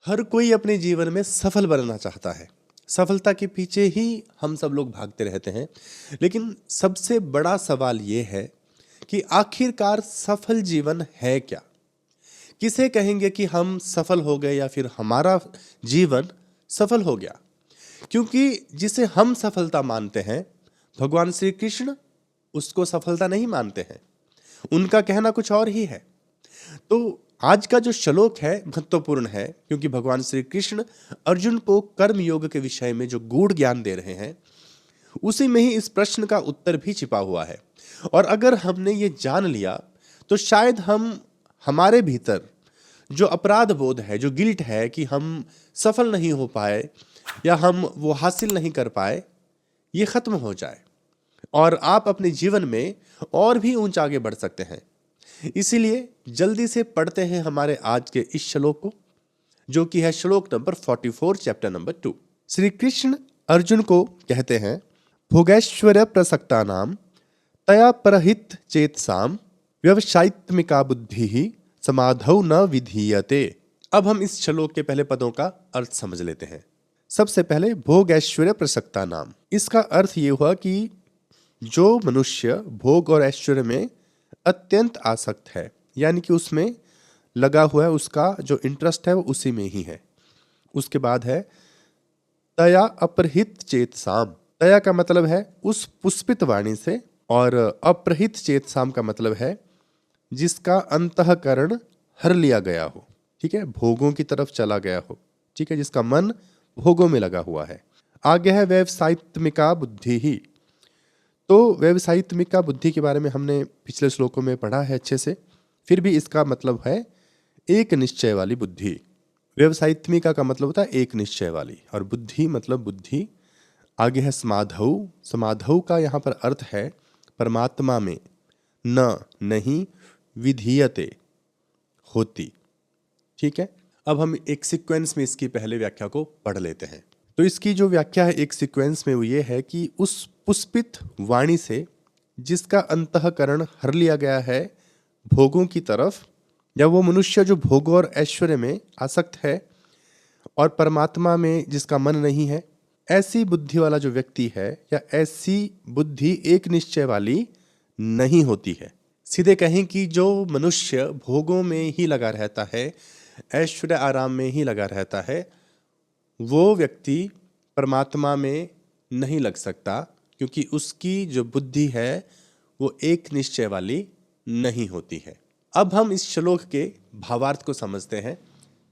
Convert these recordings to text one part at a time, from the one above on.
हर कोई अपने जीवन में सफल बनना चाहता है। सफलता के पीछे ही हम सब लोग भागते रहते हैं। लेकिन सबसे बड़ा सवाल ये है कि आखिरकार सफल जीवन है क्या? किसे कहेंगे कि हम सफल हो गए या फिर हमारा जीवन सफल हो गया? क्योंकि जिसे हम सफलता मानते हैं, भगवान श्री कृष्ण उसको सफलता नहीं मानते हैं। उनका कहना कुछ और ही है। तो आज का जो श्लोक है महत्वपूर्ण है, क्योंकि भगवान श्री कृष्ण अर्जुन को कर्म योग के विषय में जो गूढ़ ज्ञान दे रहे हैं, उसी में ही इस प्रश्न का उत्तर भी छिपा हुआ है। और अगर हमने ये जान लिया तो शायद हम हमारे भीतर जो अपराध बोध है, जो गिल्ट है कि हम सफल नहीं हो पाए या हम वो हासिल नहीं कर पाए, ये खत्म हो जाए और आप अपने जीवन में और भी ऊंच आगे बढ़ सकते हैं। इसीलिए जल्दी से पढ़ते हैं हमारे आज के इस श्लोक को, जो कि है श्लोक number 44 chapter number 2। Shri Krishna Arjun को कहते हैं, भोगैश्वर्य प्रसक्ता नाम तया परहित चेतसाम व्यवसायित्मिका बुद्धि ही समाधौ न विधीयते। अब हम इस श्लोक के पहले पदों का अर्थ समझ लेते हैं। सबसे पहले भोग ऐश्वर्य प्रसक्ता नाम, इसका अर्थ ये हुआ कि जो मनुष्य भोग और ऐश्वर्य में अत्यंत आसक्त है, यानी कि उसमें लगा हुआ है, उसका जो इंटरेस्ट है वो उसी में ही है। उसके बाद है तया अपरहित चेतसाम। तया का मतलब है उस पुष्पित वाणी से, और अपरहित चेतसाम का मतलब है जिसका अंतःकरण हर लिया गया हो। ठीक है, भोगों की तरफ चला गया हो। ठीक है, जिसका मन भोगों में लगा हुआ है। आगे है व्यवसायित्मिका बुद्धि ही। तो व्यवसायित्मिका बुद्धि के बारे में हमने पिछले श्लोकों में पढ़ा है अच्छे से। फिर भी इसका मतलब है एक निश्चय वाली बुद्धि। व्यवसायित्मिका का मतलब होता है एक निश्चय वाली, और बुद्धि मतलब बुद्धि। आगे है समाधौ। समाधौ का यहाँ पर अर्थ है परमात्मा में न नहीं विधीयते होती। ठीक है, अब हम एक सीक्वेंस में इसकी पहले व्याख्या को पढ़ लेते हैं। तो इसकी जो व्याख्या है एक सीक्वेंस में वो ये है कि उस पुष्पित वाणी से जिसका अंतःकरण हर लिया गया है भोगों की तरफ, या वो मनुष्य जो भोग और ऐश्वर्य में आसक्त है और परमात्मा में जिसका मन नहीं है, ऐसी बुद्धि वाला जो व्यक्ति है या ऐसी बुद्धि एक निश्चय वाली नहीं होती है। सीधे कहें कि जो मनुष्य भोगों में ही लगा रहता है, ऐश्वर्य आराम में ही लगा रहता है, वो व्यक्ति परमात्मा में नहीं लग सकता, क्योंकि उसकी जो बुद्धि है वो एक निश्चय वाली नहीं होती है। अब हम इस श्लोक के भावार्थ को समझते हैं,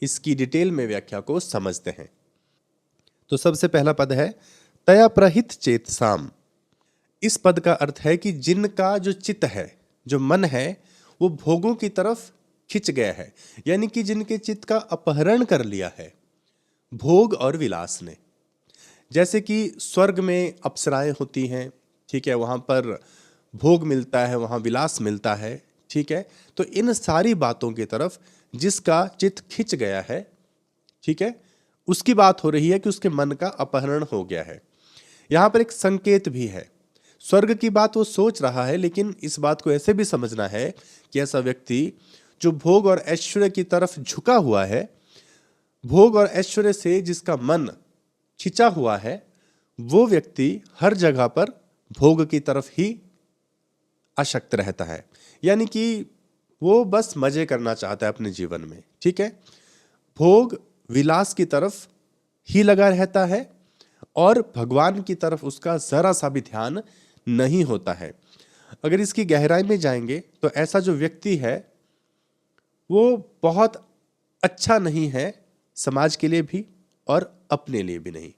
इसकी डिटेल में व्याख्या को समझते हैं। तो सबसे पहला पद है तया प्रहित चेतसाम। इस पद का अर्थ है कि जिनका जो चित्त है, जो मन है, वो भोगों की तरफ खिंच गया है, यानी कि जिनके चित्त का अपहरण कर लिया है भोग और विलास ने। जैसे कि स्वर्ग में अप्सराएं होती हैं, ठीक है, वहाँ पर भोग मिलता है, वहाँ विलास मिलता है। ठीक है, तो इन सारी बातों की तरफ जिसका चित्त खिंच गया है, ठीक है, उसकी बात हो रही है कि उसके मन का अपहरण हो गया है। यहाँ पर एक संकेत भी है। स्वर्ग की बात वो सोच रहा है, लेकिन इस बात को ऐसे भी समझना है कि ऐसा व्यक्ति जो भोग और ऐश्वर्य की तरफ झुका हुआ है, भोग और ऐश्वर्य से जिसका मन खिंचा हुआ है, वो व्यक्ति हर जगह पर भोग की तरफ ही आसक्त रहता है, यानी कि वो बस मजे करना चाहता है अपने जीवन में। ठीक है, भोग विलास की तरफ ही लगा रहता है और भगवान की तरफ उसका जरा सा भी ध्यान नहीं होता है। अगर इसकी गहराई में जाएंगे तो ऐसा जो व्यक्ति है वो बहुत अच्छा नहीं है, समाज के लिए भी और अपने लिए भी नहीं।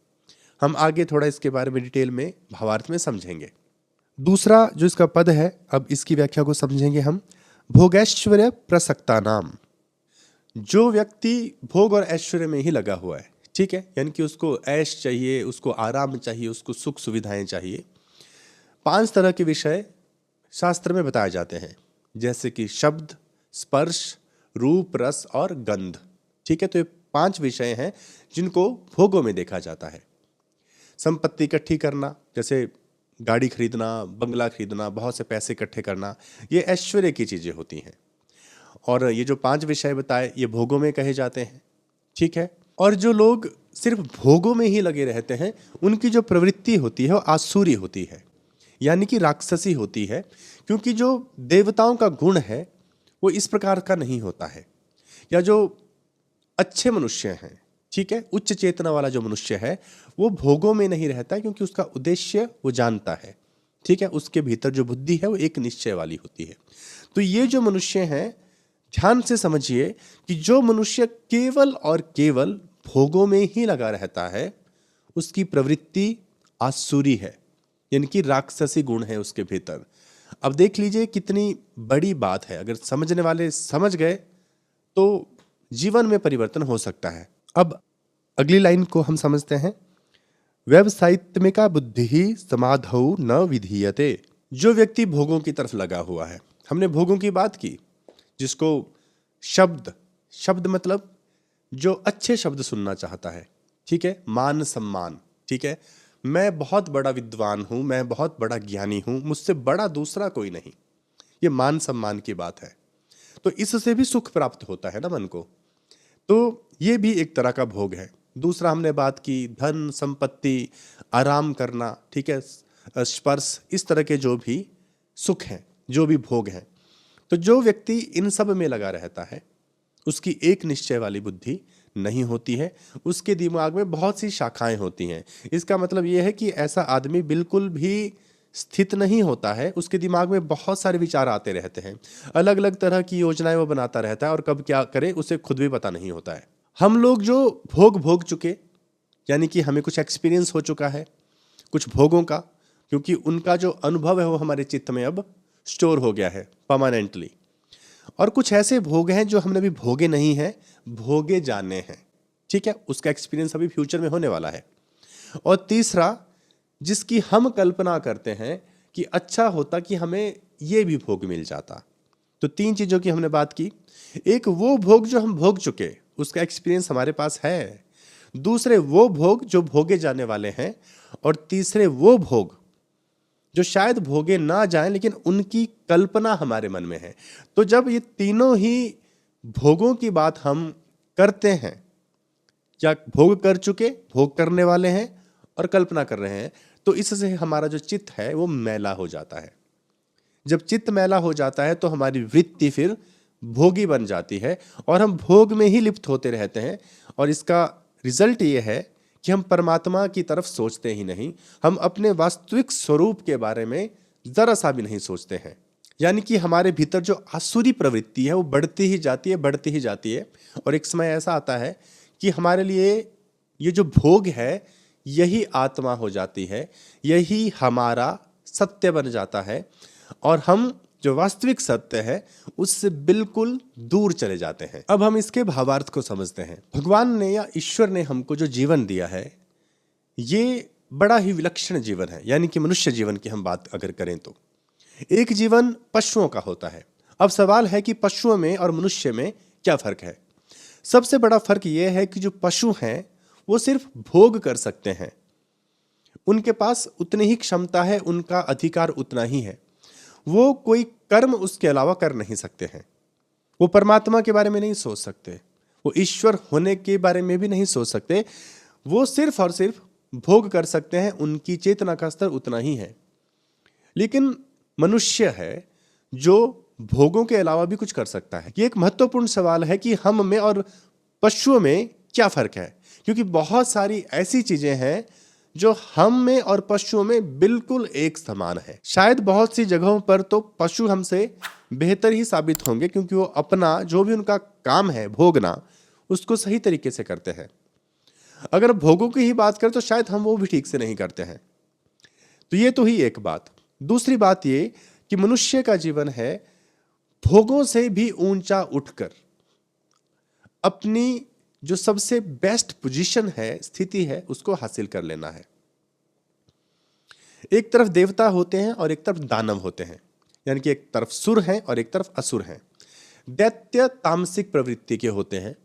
हम आगे थोड़ा इसके बारे में डिटेल में भावार्थ में समझेंगे। दूसरा जो इसका पद है, अब इसकी व्याख्या को समझेंगे हम। भोगैश्वर्य प्रसक्ता नाम। जो व्यक्ति भोग और ऐश्वर्य में ही लगा हुआ है, ठीक है, यानी कि उसको ऐश चाहिए, उसको आराम चाहिए, उसको सुख सुविधाएं चाहिए। 5 तरह के विषय शास्त्र में बताए जाते हैं, जैसे कि शब्द, स्पर्श, रूप, रस और गंध। ठीक है, तो ये 5 विषय हैं जिनको भोगों में देखा जाता है। संपत्ति इकट्ठी करना, जैसे गाड़ी खरीदना, बंगला खरीदना, बहुत से पैसे इकट्ठे करना, ये ऐश्वर्य की चीजें होती हैं। और ये जो 5 विषय बताए ये भोगों में कहे जाते हैं। ठीक है। और जो लोग सिर्फ भोगों में ही लगे रहते हैं, उनकी जो प्रवृत्ति होती है वो आसुरी होती है, यानी कि राक्षसी होती है, क्योंकि जो देवताओं का गुण है वो इस प्रकार का नहीं होता है। या जो अच्छे मनुष्य हैं, ठीक है, उच्च चेतना वाला जो मनुष्य है वो भोगों में नहीं रहता है, क्योंकि उसका उद्देश्य वो जानता है, ठीक है, उसके भीतर जो बुद्धि है वो एक निश्चय वाली होती है। तो ये जो मनुष्य हैं, ध्यान से समझिए कि जो मनुष्य केवल और केवल भोगों में ही लगा रहता है उसकी प्रवृत्ति आसुरी है, यानी कि राक्षसी गुण है उसके भीतर। अब देख लीजिए कितनी बड़ी बात है, अगर समझने वाले समझ गए तो जीवन में परिवर्तन हो सकता है। अब अगली लाइन को हम समझते हैं। व्यवसायित्मिका बुद्धि ही समाधौ न विधीयते। जो व्यक्ति भोगों की तरफ लगा हुआ है, हमने भोगों की बात की, जिसको शब्द मतलब जो अच्छे शब्द सुनना चाहता है, ठीक है, मान सम्मान, ठीक है, मैं बहुत बड़ा विद्वान हूं, मैं बहुत बड़ा ज्ञानी हूं, मुझसे बड़ा दूसरा कोई नहीं, ये मान सम्मान की बात है। तो इससे भी सुख प्राप्त होता है ना मन को, तो ये भी एक तरह का भोग है। दूसरा हमने बात की धन संपत्ति, आराम करना, ठीक है, स्पर्श, इस तरह के जो भी सुख हैं, जो भी भोग हैं। तो जो व्यक्ति इन सब में लगा रहता है उसकी एक निश्चय वाली बुद्धि नहीं होती है, उसके दिमाग में बहुत सी शाखाएं होती हैं। इसका मतलब यह है कि ऐसा आदमी बिल्कुल भी स्थित नहीं होता है, उसके दिमाग में बहुत सारे विचार आते रहते हैं, अलग अलग तरह की योजनाएं वो बनाता रहता है, और कब क्या करे उसे खुद भी पता नहीं होता है। हम लोग जो भोग चुके, यानी कि हमें कुछ एक्सपीरियंस हो चुका है कुछ भोगों का, क्योंकि उनका जो अनुभव है वो हमारे चित्त में अब स्टोर हो गया है परमानेंटली। और कुछ ऐसे भोग हैं जो हमने अभी भोगे नहीं हैं, भोगे जाने हैं, ठीक है, उसका एक्सपीरियंस अभी फ्यूचर में होने वाला है। और तीसरा, जिसकी हम कल्पना करते हैं कि अच्छा होता कि हमें ये भी भोग मिल जाता। तो तीन चीजों की हमने बात की। एक वो भोग जो हम भोग चुके, उसका एक्सपीरियंस हमारे पास है। दूसरे वो भोग जो भोगे जाने वाले हैं। और तीसरे वो भोग जो शायद भोगे ना जाएं लेकिन उनकी कल्पना हमारे मन में है। तो जब ये तीनों ही भोगों की बात हम करते हैं, या भोग कर चुके, भोग करने वाले हैं और कल्पना कर रहे हैं, तो इससे हमारा जो चित्त है वो मैला हो जाता है। जब चित्त मैला हो जाता है तो हमारी वृत्ति फिर भोगी बन जाती है और हम भोग में ही लिप्त होते रहते हैं। और इसका रिजल्ट ये है कि हम परमात्मा की तरफ सोचते ही नहीं, हम अपने वास्तविक स्वरूप के बारे में जरा सा भी नहीं सोचते हैं। यानी कि हमारे भीतर जो आसुरी प्रवृत्ति है वो बढ़ती ही जाती है, बढ़ती ही जाती है। और एक समय ऐसा आता है कि हमारे लिए ये जो भोग है यही आत्मा हो जाती है, यही हमारा सत्य बन जाता है, और हम जो वास्तविक सत्य है उससे बिल्कुल दूर चले जाते हैं। अब हम इसके भावार्थ को समझते हैं। भगवान ने या ईश्वर ने हमको जो जीवन दिया है ये बड़ा ही विलक्षण जीवन है, यानी कि मनुष्य जीवन की हम बात अगर करें तो एक जीवन पशुओं का होता है। अब सवाल है कि पशुओं में और मनुष्य में क्या फर्क है। सबसे बड़ा फर्क यह है कि जो पशु हैं वो सिर्फ भोग कर सकते हैं, उनके पास उतनी ही क्षमता है, उनका अधिकार उतना ही है, वो कोई कर्म उसके अलावा कर नहीं सकते हैं। वो परमात्मा के बारे में नहीं सोच सकते, वो ईश्वर होने के बारे में भी नहीं सोच सकते, वो सिर्फ और सिर्फ भोग कर सकते हैं, उनकी चेतना का स्तर उतना ही है। लेकिन मनुष्य है जो भोगों के अलावा भी कुछ कर सकता है। ये एक महत्वपूर्ण सवाल है कि हम में और पशुओं में क्या फर्क है, क्योंकि बहुत सारी ऐसी चीजें हैं जो हम में और पशुओं में बिल्कुल एक समान है। शायद बहुत सी जगहों पर तो पशु हमसे बेहतर ही साबित होंगे, क्योंकि वो अपना जो भी उनका काम है भोगना उसको सही तरीके से करते हैं। अगर भोगों की ही बात करें तो शायद हम वो भी ठीक से नहीं करते हैं। तो ये तो ही एक बात। दूसरी बात ये कि मनुष्य का जीवन है भोगों से भी ऊंचा उठकर अपनी जो सबसे बेस्ट पोजीशन है, स्थिति है, उसको हासिल कर लेना है। एक तरफ देवता होते हैं और एक तरफ दानव होते हैं, यानी कि एक तरफ सुर हैं और एक तरफ असुर हैं। दैत्य तामसिक प्रवृत्ति के होते हैं,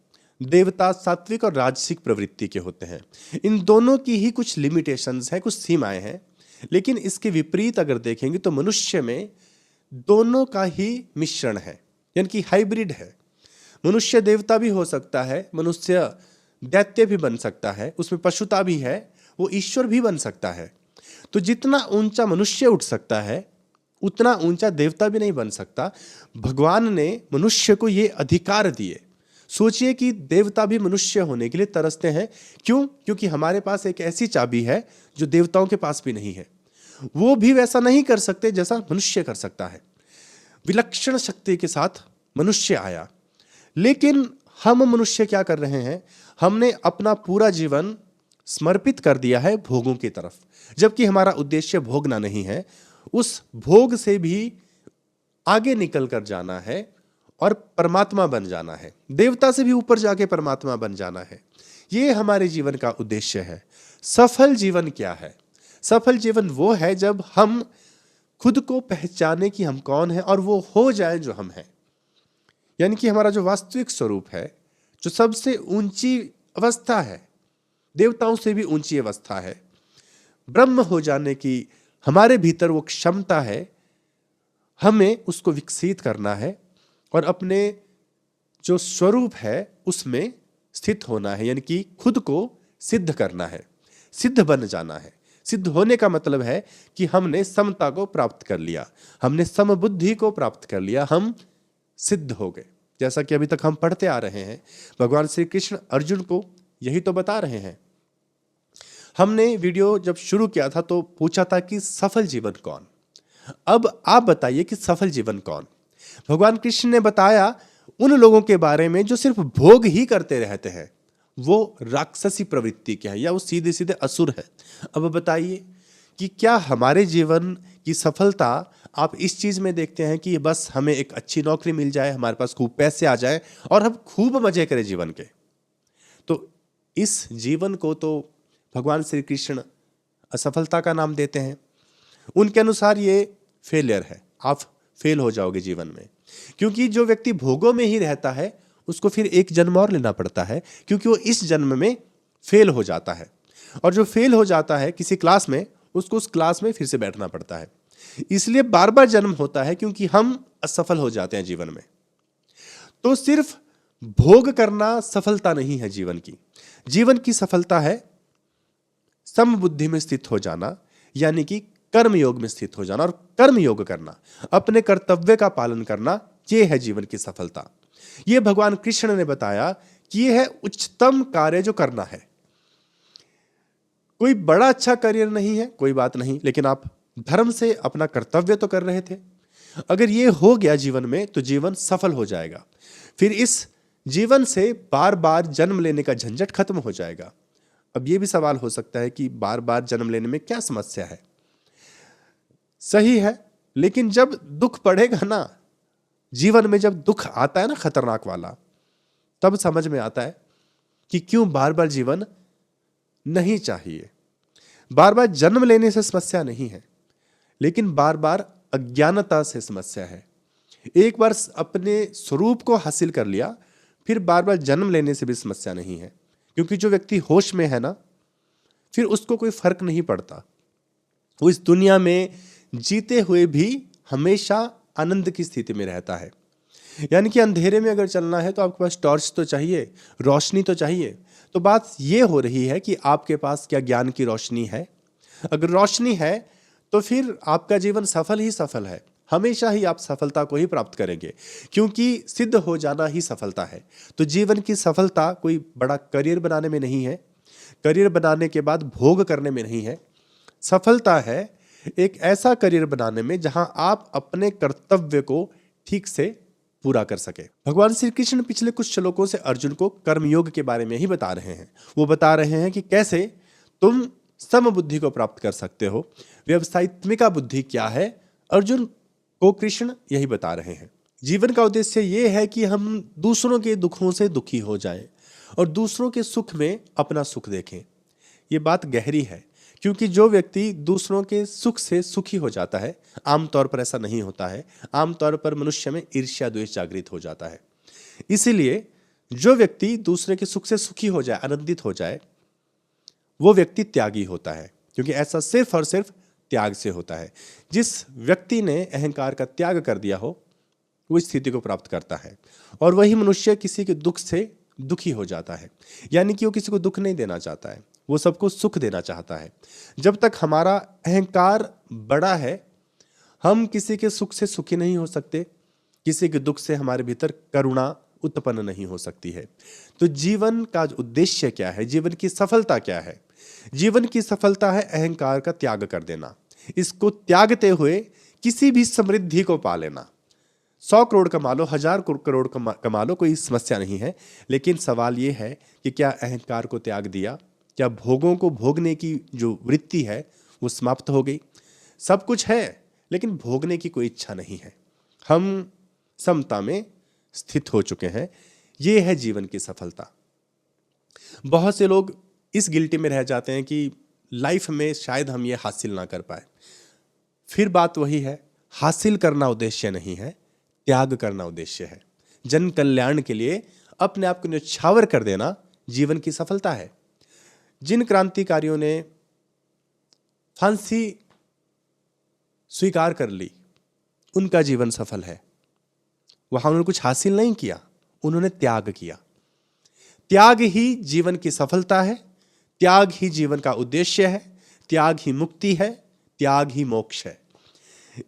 देवता सात्विक और राजसिक प्रवृत्ति के होते हैं। इन दोनों की ही कुछ लिमिटेशंस हैं, कुछ सीमाएं हैं। लेकिन इसके विपरीत अगर देखेंगे तो मनुष्य में दोनों का ही मिश्रण है, यानी कि हाइब्रिड है। मनुष्य देवता भी हो सकता है, मनुष्य दैत्य भी बन सकता है, उसमें पशुता भी है, वो ईश्वर भी बन सकता है। तो जितना ऊंचा मनुष्य उठ सकता है उतना ऊंचा देवता भी नहीं बन सकता। भगवान ने मनुष्य को ये अधिकार दिए। सोचिए कि देवता भी मनुष्य होने के लिए तरसते हैं। क्यों? क्योंकि हमारे पास एक ऐसी चाबी है जो देवताओं के पास भी नहीं है। वो भी वैसा नहीं कर सकते जैसा मनुष्य कर सकता है। विलक्षण शक्ति के साथ मनुष्य आया, लेकिन हम मनुष्य क्या कर रहे हैं? हमने अपना पूरा जीवन समर्पित कर दिया है भोगों की तरफ, जबकि हमारा उद्देश्य भोगना नहीं है। उस भोग से भी आगे निकल कर जाना है और परमात्मा बन जाना है, देवता से भी ऊपर जाके परमात्मा बन जाना है। ये हमारे जीवन का उद्देश्य है। सफल जीवन क्या है? सफल जीवन वो है जब हम खुद को पहचाने कि हम कौन हैं और वो हो जाए जो हम हैं, यानी कि हमारा जो वास्तविक स्वरूप है, जो सबसे ऊंची अवस्था है, देवताओं से भी ऊंची अवस्था है, ब्रह्म हो जाने की हमारे भीतर वो क्षमता है। हमें उसको विकसित करना है और अपने जो स्वरूप है उसमें स्थित होना है, यानी कि खुद को सिद्ध करना है, सिद्ध बन जाना है। सिद्ध होने का मतलब है कि हमने समता को प्राप्त कर लिया, हमने समबुद्धि को प्राप्त कर लिया, हम सिद्ध हो गए। जैसा कि अभी तक हम पढ़ते आ रहे हैं, भगवान श्री कृष्ण अर्जुन को यही तो बता रहे हैं। हमने वीडियो जब शुरू किया था तो पूछा था कि सफल जीवन कौन। अब आप बताइए कि सफल जीवन कौन? भगवान कृष्ण ने बताया उन लोगों के बारे में जो सिर्फ भोग ही करते रहते हैं, वो राक्षसी प्रवृत्ति क्या है, या वो सीधे सीधे असुर है। अब बताइए कि क्या हमारे जीवन की सफलता आप इस चीज में देखते हैं कि बस हमें एक अच्छी नौकरी मिल जाए, हमारे पास खूब पैसे आ जाए और हम खूब मजे करें जीवन के? तो इस जीवन को तो भगवान श्री कृष्ण असफलता का नाम देते हैं। उनके अनुसार ये फेलियर है, आप फेल हो जाओगे जीवन में। क्योंकि जो व्यक्ति भोगों में ही रहता है उसको फिर एक जन्म और लेना पड़ता है, क्योंकि वो इस जन्म में फेल हो जाता है। और जो फेल हो जाता है किसी क्लास में, उसको उस क्लास में फिर से बैठना पड़ता है। इसलिए बार बार जन्म होता है, क्योंकि हम असफल हो जाते हैं जीवन में। तो सिर्फ भोग करना सफलता नहीं है जीवन की। जीवन की सफलता है समबुद्धि में स्थित हो जाना, यानी कि कर्म योग में स्थित हो जाना और कर्म योग करना, अपने कर्तव्य का पालन करना, यह है जीवन की सफलता। यह भगवान कृष्ण ने बताया कि यह है उच्चतम कार्य जो करना है। कोई बड़ा अच्छा करियर नहीं है, कोई बात नहीं, लेकिन आप धर्म से अपना कर्तव्य तो कर रहे थे। अगर यह हो गया जीवन में तो जीवन सफल हो जाएगा। फिर इस जीवन से बार बार जन्म लेने का झंझट खत्म हो जाएगा। अब यह भी सवाल हो सकता है कि बार बार जन्म लेने में क्या समस्या है? सही है, लेकिन जब दुख पड़ेगा ना जीवन में, जब दुख आता है ना खतरनाक वाला, तब समझ में आता है कि क्यों बार बार जीवन नहीं चाहिए। बार बार जन्म लेने से समस्या नहीं है, लेकिन बार बार अज्ञानता से समस्या है। एक बार अपने स्वरूप को हासिल कर लिया, फिर बार बार जन्म लेने से भी समस्या नहीं है। क्योंकि जो व्यक्ति होश में है ना, फिर उसको कोई फर्क नहीं पड़ता। वो इस दुनिया में जीते हुए भी हमेशा आनंद की स्थिति में रहता है। यानी कि अंधेरे में अगर चलना है तो आपके पास टॉर्च तो चाहिए, रोशनी तो चाहिए। तो बात यह हो रही है कि आपके पास क्या ज्ञान की रोशनी है? अगर रोशनी है तो फिर आपका जीवन सफल ही सफल है। हमेशा ही आप सफलता को ही प्राप्त करेंगे, क्योंकि सिद्ध हो जाना ही सफलता है। तो जीवन की सफलता कोई बड़ा करियर बनाने में नहीं है, करियर बनाने के बाद भोग करने में नहीं है। सफलता है एक ऐसा करियर बनाने में जहां आप अपने कर्तव्य को ठीक से पूरा कर सके। भगवान श्री कृष्ण पिछले कुछ श्लोकों से अर्जुन को कर्मयोग के बारे में ही बता रहे हैं। वो बता रहे हैं कि कैसे तुम समबुद्धि को प्राप्त कर सकते हो। व्यवसायित्मिका बुद्धि क्या है, अर्जुन को कृष्ण यही बता रहे हैं। जीवन का उद्देश्य यह है कि हम दूसरों के दुखों से दुखी हो जाएं और दूसरों के सुख में अपना सुख देखें। ये बात गहरी है, क्योंकि जो व्यक्ति दूसरों के सुख से सुखी हो जाता है, आमतौर पर ऐसा नहीं होता है। आमतौर पर मनुष्य में ईर्ष्या द्वेष जागृत हो जाता है। इसीलिए जो व्यक्ति दूसरे के सुख से सुखी हो जाए, आनंदित हो जाए, वो व्यक्ति त्यागी होता है, क्योंकि ऐसा सिर्फ और सिर्फ त्याग से होता है। जिस व्यक्ति ने अहंकार का त्याग कर दिया हो, वो इस स्थिति को प्राप्त करता है। और वही मनुष्य किसी के दुख से दुखी हो जाता है। यानी कि वो किसी को दुख नहीं देना चाहता है, वो सबको सुख देना चाहता है। जब तक हमारा अहंकार बड़ा है, हम किसी के सुख से सुखी नहीं हो सकते, किसी के दुख से हमारे भीतर करुणा उत्पन्न नहीं हो सकती है। तो जीवन का उद्देश्य क्या है, जीवन की सफलता क्या है? जीवन की सफलता है अहंकार का त्याग कर देना। इसको त्यागते हुए किसी भी समृद्धि को पा लेना। 100 करोड़ कमा लो, 1000 करोड़ कमा लो, कोई समस्या नहीं है। लेकिन सवाल यह है कि क्या अहंकार को त्याग दिया? क्या भोगों को भोगने की जो वृत्ति है वो समाप्त हो गई? सब कुछ है लेकिन भोगने की कोई इच्छा नहीं है। हम समता में स्थित हो चुके हैं। ये है जीवन की सफलता। बहुत से लोग इस गिल्टी में रह जाते हैं कि लाइफ में शायद हम ये हासिल ना कर पाए। फिर बात वही है, हासिल करना उद्देश्य नहीं है, त्याग करना उद्देश्य है। जन कल्याण के लिए अपने आप को न्यौछावर कर देना जीवन की सफलता है। जिन क्रांतिकारियों ने फांसी स्वीकार कर ली, उनका जीवन सफल है। वहां उन्होंने कुछ हासिल नहीं किया, उन्होंने त्याग किया। त्याग ही जीवन की सफलता है, त्याग ही जीवन का उद्देश्य है, त्याग ही मुक्ति है, त्याग ही मोक्ष है।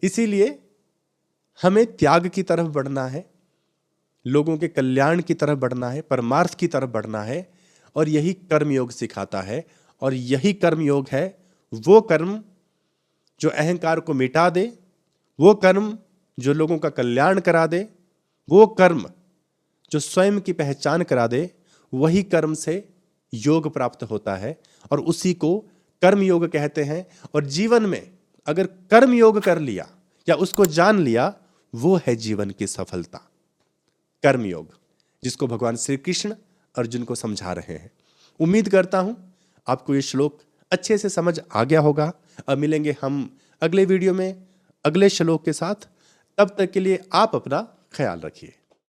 इसीलिए हमें त्याग की तरफ बढ़ना है, लोगों के कल्याण की तरफ बढ़ना है, परमार्थ की तरफ बढ़ना है। और यही कर्मयोग सिखाता है। और यही कर्मयोग है वो कर्म जो अहंकार को मिटा दे, वो कर्म जो लोगों का कल्याण करा दे, वो कर्म जो स्वयं की पहचान करा दे। वही कर्म से योग प्राप्त होता है और उसी को कर्म योग कहते हैं। और जीवन में अगर कर्म योग कर लिया या उसको जान लिया, वो है जीवन की सफलता। कर्म योग, जिसको भगवान श्री कृष्ण अर्जुन को समझा रहे हैं। उम्मीद करता हूं आपको ये श्लोक अच्छे से समझ आ गया होगा। अब मिलेंगे हम अगले वीडियो में अगले श्लोक के साथ। तब तक के लिए आप अपना ख्याल रखिए।